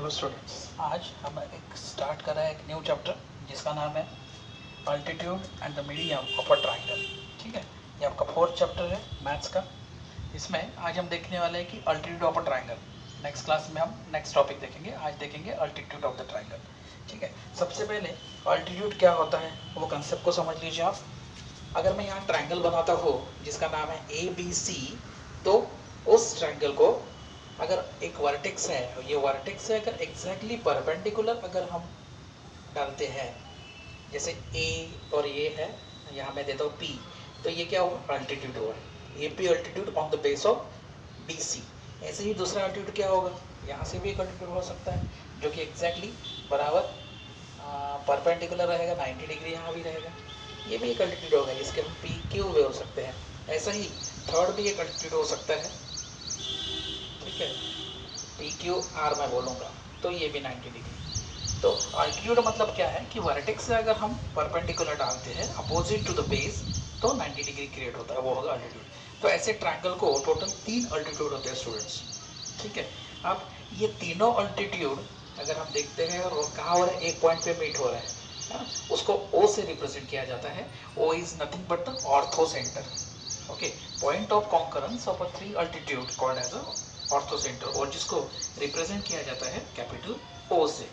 Hello students, आज हम एक स्टार्ट कर रहे हैं एक न्यू चैप्टर जिसका नाम है altitude and the medium of a triangle. ठीक है, ये आपका फोर्थ चैप्टर है मैथ्स का। इसमें आज हम देखने वाले हैं कि altitude of a triangle. Next class में हम नेक्स्ट टॉपिक देखेंगे, आज देखेंगे अल्टीट्यूड ऑफ द ट्राइंगल। ठीक है, सबसे पहले अल्टीट्यूड क्या होता है वो कंसेप्ट को समझ लीजिए आप। अगर मैं यहाँ ट्राइंगल बनाता हूँ जिसका नाम है ABC, तो उस ट्राइंगल को अगर एक वर्टेक्स है, ये वर्टेक्स है, अगर एग्जैक्टली परपेंडिकुलर अगर हम डालते हैं, जैसे A और ये है, यहाँ मैं देता हूँ P, तो ये क्या हुआ, अल्टीट्यूड हुआ, AP altitude on the base of BC। ऐसे ही दूसरा अल्टीट्यूड क्या होगा, यहाँ से भी एक अल्टीट्यूड हो सकता है जो कि एग्जैक्टली बराबर परपेंडिकुलर रहेगा, 90 डिग्री यहाँ भी रहेगा, ये भी एक अल्टीट्यूड होगा जिसके हम PQ बोल सकते हैं। ऐसा ही थर्ड भी एक अल्टीट्यूड हो सकता है, ठीक है, PQR मैं बोलूँगा, तो ये भी 90 डिग्री। तो अल्टीट्यूड मतलब क्या है कि वर्टेक्स से अगर हम परपेंडिकुलर डालते हैं अपोजिट टू द बेस तो 90 डिग्री क्रिएट होता है, वो होगा अल्टीट्यूड। तो ऐसे ट्रायंगल को टोटल 3 अल्टीट्यूड होते हैं स्टूडेंट्स। ठीक है, अब ये तीनों अल्टीट्यूड अगर हम देखते हैं और कहाँ हो रहा है, एक पॉइंट पे मीट हो रहा है, उसको O से रिप्रेजेंट किया जाता है। O is nothing but the ortho centre, okay, point of concurrence of a 3 altitude called as a ortho centre, और जिसको रिप्रेजेंट किया जाता है कैपिटल O से।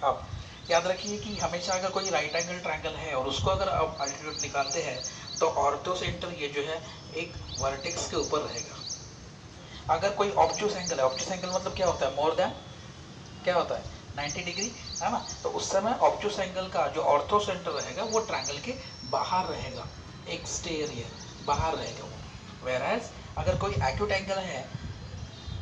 अब याद रखिए कि हमेशा अगर कोई राइट एंगल ट्रायंगल है और उसको अगर आप अल्टीट्यूड निकालते हैं तो ऑर्थो सेंटर ये जो है एक वर्टेक्स के ऊपर रहेगा। अगर कोई ऑब्ट्यूस एंगल है, ऑब्ट्यूस एंगल मतलब क्या होता है, मोर देन क्या होता है 90 डिग्री, है ना, तो उस समय ऑब्ट्यूस एंगल का जो ऑर्थो सेंटर रहेगा वो ट्रायंगल के बाहर रहेगा, एक्सटीरियर बाहर रहेगा वो। वेराज अगर कोई एक्यूट एंगल है,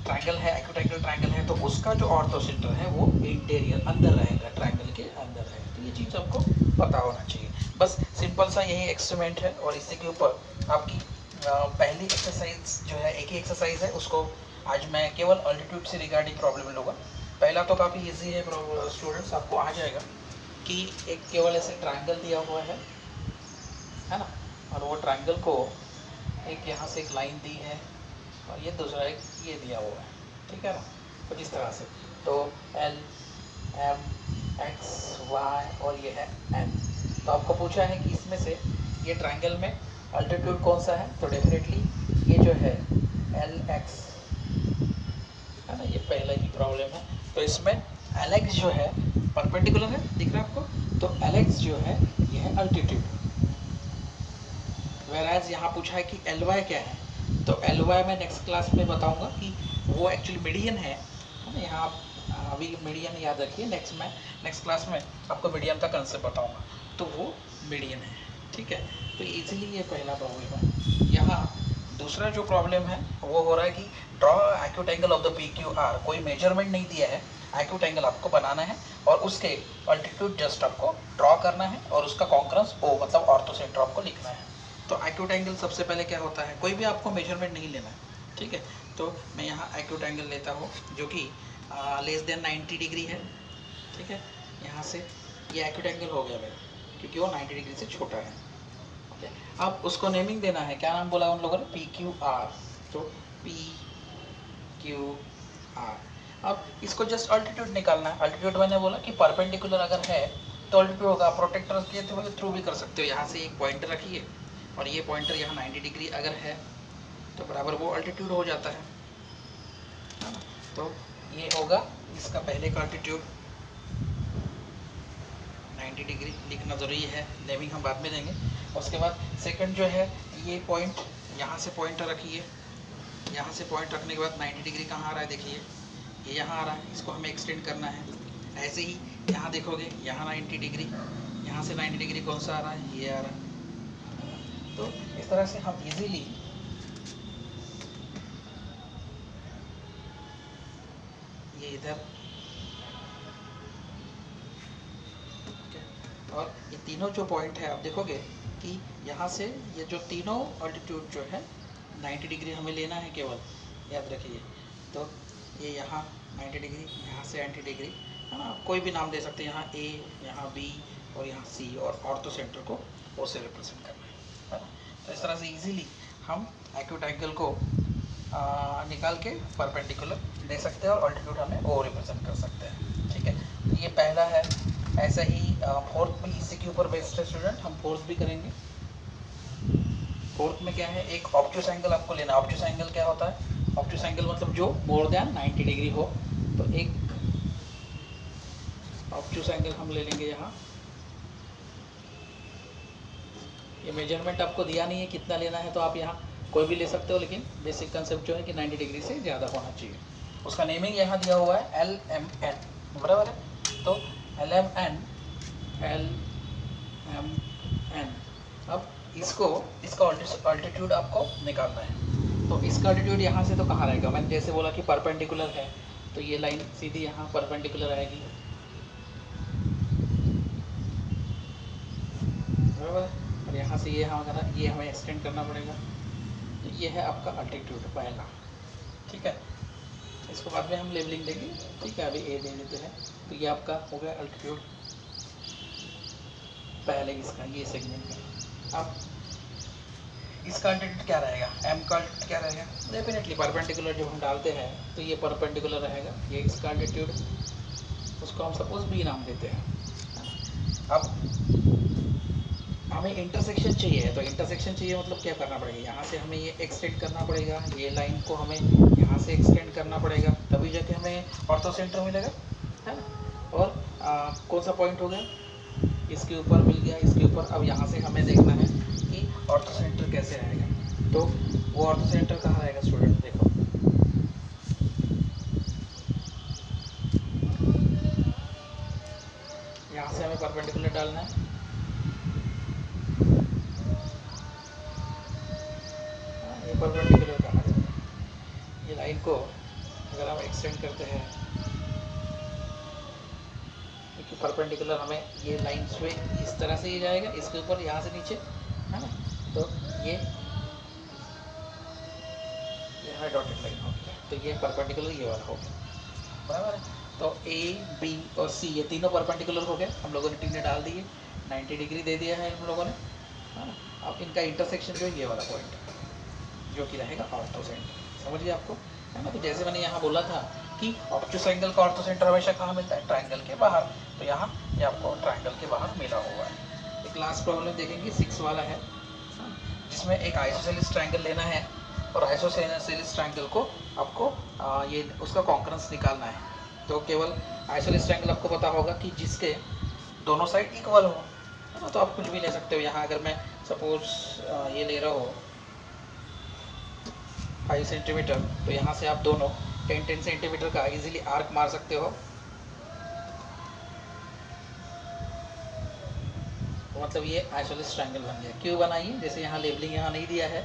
ट्रायंगल है, एक्यूट एंगल ट्रायंगल है, तो उसका जो ऑर्थो सेंटर है वो इंटीरियर अंदर रहेगा, ट्रायंगल के अंदर रहेगा। तो ये चीज़ आपको पता होना चाहिए। बस सिंपल सा यही एक्सपेरिमेंट है, और इसी के ऊपर आपकी पहली एक्सरसाइज जो है, एक ही एक्सरसाइज है, उसको आज मैं केवल अल्टीट्यूड से रिगार्डिंग प्रॉब्लम लूँगा। पहला तो काफ़ी ईजी है स्टूडेंट्स, आपको आ जाएगा कि एक केवल ऐसे ट्रायंगल दिया हुआ है ना, और वो ट्रायंगल को एक यहाँ से एक लाइन दी है और ये दूसरा एक ये दिया हुआ है, ठीक है ना, कुछ इस तरह से। तो L M X Y और ये है N। तो आपको पूछा है कि इसमें से ये ट्रायंगल में अल्टीट्यूड कौन सा है, तो डेफिनेटली ये जो है LX है ना, ये पहला ही प्रॉब्लम है। तो इसमें LX जो है परपेंडिकुलर है, दिख रहा है आपको, तो LX जो है ये है अल्टीट्यूड। वेराज यहाँ पूछा है कि LY क्या है, तो LY मैं नेक्स्ट क्लास में बताऊंगा कि वो एक्चुअली मीडियन है ना। यहाँ आप अभी मीडियन याद रखिए, नेक्स्ट क्लास में आपको मीडियन का कंसेप्ट बताऊंगा, तो वो मीडियन है, ठीक है। तो इजीली ये पहला प्रॉब्लम है। यहाँ दूसरा जो प्रॉब्लम है वो हो रहा है कि draw acute angle of the PQR, कोई मेजरमेंट नहीं दिया है, एक्यूट एंगल आपको बनाना है और उसके अल्टीट्यूड जस्ट आपको ड्रॉ करना है और उसका कॉन्करेंस O मतलब ऑर्थो सेंटर आपको लिखना है। तो एक्यूट एंगल सबसे पहले क्या होता है, कोई भी आपको मेजरमेंट नहीं लेना है, ठीक है। तो मैं यहाँ एक्यूट एंगल लेता हूँ जो कि लेस देन 90 डिग्री है, ठीक है। यहाँ से ये एक्यूट एंगल हो गया मेरा, क्योंकि वो 90 डिग्री से छोटा है, ओके। अब उसको नेमिंग देना है, क्या नाम बोला उन लोगों ने, PQR, तो PQR। अब इसको जस्ट अल्टीट्यूड निकालना है। अल्टीट्यूड मैंने बोला कि परपेंडिकुलर अगर है तो अल्टीट्यूड होगा, प्रोटेक्टर के थ्रू भी कर सकते हो। यहाँ से एक पॉइंटर रखिए और ये पॉइंटर यहाँ 90 डिग्री अगर है तो बराबर वो अल्टीट्यूड हो जाता है ना। तो ये होगा इसका पहले का अल्टीट्यूड 90 डिग्री लिखना ज़रूरी है, नेमिंग हम बाद में देंगे। उसके बाद सेकंड जो है ये पॉइंट, यहाँ से पॉइंटर रखिए, यहाँ से पॉइंट रखने के बाद 90 डिग्री कहाँ आ रहा है, देखिए ये यहाँ आ रहा है, इसको हमें एक्सटेंड करना है। ऐसे ही यहाँ देखोगे, यहाँ 90 डिग्री, यहाँ से 90 डिग्री कौन सा आ रहा है, ये आ रहा है। तो इस तरह से हम इजीली ये इधर, और ये तीनों जो पॉइंट है आप देखोगे कि यहाँ से ये जो तीनों अल्टीट्यूड जो है 90 डिग्री हमें लेना है केवल, याद रखिए। तो ये यहाँ 90 डिग्री, यहाँ से 90 डिग्री, है ना, कोई भी नाम दे सकते हैं, यहाँ A, यहाँ B और यहाँ C, और ऑर्थो सेंटर को O से रिप्रेजेंट करना है ना। तो इस तरह से इजीली हम एक्यूट एंगल को निकाल के परपेंडिकुलर ले सकते हैं और अल्टीट्यूड हमें O रिप्रेजेंट कर सकते हैं। ये पहला है। ऐसा ही फोर्थ भी इसी के ऊपर बेस्ड है स्टूडेंट, हम फोर्थ भी करेंगे। फोर्थ में क्या है, एक ऑब्ट्यूस एंगल आपको लेना है। ऑब्ट्यूस एंगल क्या होता है, ऑब्ट्यूस एंगल मतलब जो मोर देन 90 डिग्री हो। तो एक ऑब्ट्यूस एंगल हम ले लेंगे यहाँ। ये मेजरमेंट आपको दिया नहीं है कितना लेना है, तो आप यहाँ कोई भी ले सकते हो, लेकिन बेसिक कंसेप्ट जो है कि 90 डिग्री से ज़्यादा होना चाहिए। उसका नेमिंग यहाँ दिया हुआ है LMN, बराबर है। तो LMN। अब इसका अल्टीट्यूड आपको निकालना है। तो इसका अल्टीट्यूड यहाँ से तो कहाँ रहेगा, मैंने जैसे बोला कि परपेंडिकुलर है, तो ये लाइन सीधी यहाँ परपेंडिकुलर आएगी, बराबर है। और यहाँ से ये हमें एक्सटेंड करना पड़ेगा। तो ये है आपका अल्टीट्यूड पहला, ठीक है। इसको बाद में हम लेबलिंग देंगे, ठीक है। अभी ए दे देते हैं। तो ये आपका हो गया अल्टीट्यूड पहले इसका, ये सेगमेंट में। अब इसका अल्टीट्यूड क्या रहेगा, एम का अल्टीट्यूड क्या रहेगा, डेफिनेटली परपेंडिकुलर जब हम डालते हैं तो ये परपेंडिकुलर रहेगा। ये इसका अल्टीट्यूड, उसको हम सपोज बी नाम देते हैं। अब हमें इंटरसेक्शन चाहिए है, तो इंटरसेक्शन चाहिए मतलब क्या करना पड़ेगा, यहाँ से हमें ये एक्सटेंड करना पड़ेगा, ये लाइन को हमें यहाँ से एक्सटेंड करना पड़ेगा, तभी जाके हमें ऑर्थो सेंटर मिलेगा, है ना। और कौन सा पॉइंट हो गया, इसके ऊपर मिल गया, इसके ऊपर। अब यहाँ से हमें देखना है कि ऑर्थो सेंटर कैसे आएगा। तो वो ऑर्थो सेंटर कहाँ आएगा स्टूडेंट, देखो यहाँ से हमें परपेंडिकुलर डालना है। ये परपेंडिकुलर कहाँ जाएगा, ये लाइन को अगर हम एक्सटेंड करते हैं, क्योंकि परपेंडिकुलर हमें ये लाइन पे इस तरह से ये जाएगा, इसके ऊपर यहाँ से नीचे, है ना। तो ये हमारी डॉटेड लाइन होगी, तो ये परपेंडिकुलर ये वाला होगा, बराबर है। तो ए बी और सी ये तीनों परपेंडिकुलर हो गए, हम लोगों ने तीनों डाल दिए, 90 डिग्री दे दिया है हम लोगों ने, है ना। अब इनका इंटरसेक्शन जो है ये वाला पॉइंट, जो कि रहेगा ऑर्थो सेंटर, समझ गए आपको, है ना। तो जैसे मैंने यहाँ बोला था कि ऑब्ट्यूस एंगल का ऑर्थो सेंटर हमेशा कहाँ मिलता है, ट्रायंगल के बाहर। तो यहाँ ये आपको ट्रायंगल के बाहर मिला हुआ है। एक लास्ट प्रॉब्लम देखेंगे, 6 वाला है, जिसमें एक आइसोसेलेस ट्रायंगल लेना है, और आइसोसेलेस ट्रायंगल को आपको ये उसका कॉन्करेंस निकालना है। तो केवल आइसोसेलेस ट्रायंगल आपको पता होगा कि जिसके दोनों साइड इक्वल हो, है ना। तो आप कुछ भी ले सकते हो। यहाँ अगर मैं सपोज ये ले रहा हो 5 सेंटीमीटर, तो यहाँ से आप दोनों 10 सेंटीमीटर का इजीली आर्क मार सकते हो। तो मतलब ये आइसोसेलेस ट्रायंगल बन गया। क्यों बनाइए, जैसे यहाँ लेबलिंग यहाँ नहीं दिया है,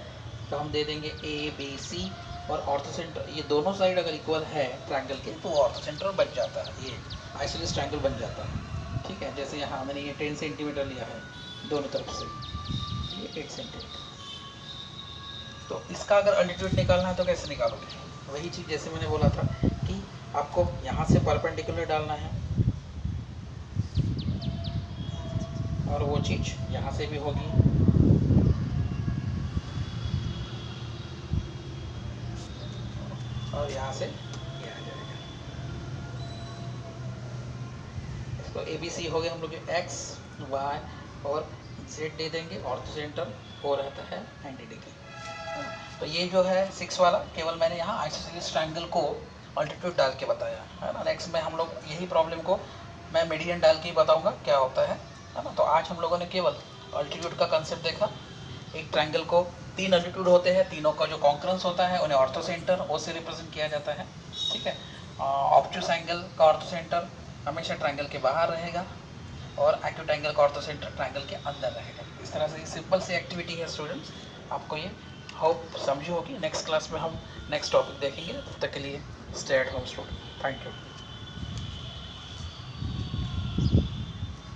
तो हम दे देंगे ए बी सी, और ऑर्थो सेंटर ये दोनों साइड अगर इक्वल है ट्रायंगल के, तो ऑर्थो सेंटर बन जाता है, ये आइसोसेलेस ट्रायंगल बन जाता है, ठीक है। जैसे यहाँ मैंने ये 10 सेंटीमीटर लिया है दोनों तरफ से, ये 8 सेंटीमीटर। तो इसका अगर अल्टीट्यूड निकालना है तो कैसे निकालोगे, वही चीज़ जैसे मैंने बोला था कि आपको यहाँ से परपेंडिकुलर डालना है, और वो चीज़ यहाँ से भी होगी, और यहाँ से ये आ जाएगा। इसको ए बी सी हो गए हम लोग, एक्स वाई और जेड दे देंगे, ऑर्थो सेंटर हो रहता है 90 डिग्री। तो ये जो है 6 वाला, केवल मैंने यहाँ आइसोसेलेस ट्रायंगल को अल्टीट्यूड डाल के बताया है ना। नेक्स्ट में हम लोग यही प्रॉब्लम को मैं मीडियन डाल के ही बताऊँगा क्या होता है ना। तो आज हम लोगों ने केवल अल्टीट्यूड का कंसेप्ट देखा। एक ट्रायंगल को 3 अल्टीट्यूड होते हैं, तीनों का जो कॉन्करेंस होता है उन्हें ऑर्थो सेंटर ओ से रिप्रेजेंट किया जाता है, ठीक है। ऑब्ट्यूस एंगल का ऑर्थो सेंटर हमेशा ट्रायंगल के बाहर रहेगा, और एक्यूट एंगल का ऑर्थो सेंटर ट्रायंगल के अंदर रहेगा। इस तरह से सिंपल सी एक्टिविटी है स्टूडेंट्स, आपको ये होप समझी होगी। नेक्स्ट क्लास में हम नेक्स्ट टॉपिक देखेंगे, तब तक के लिए stay at home student. Thank you.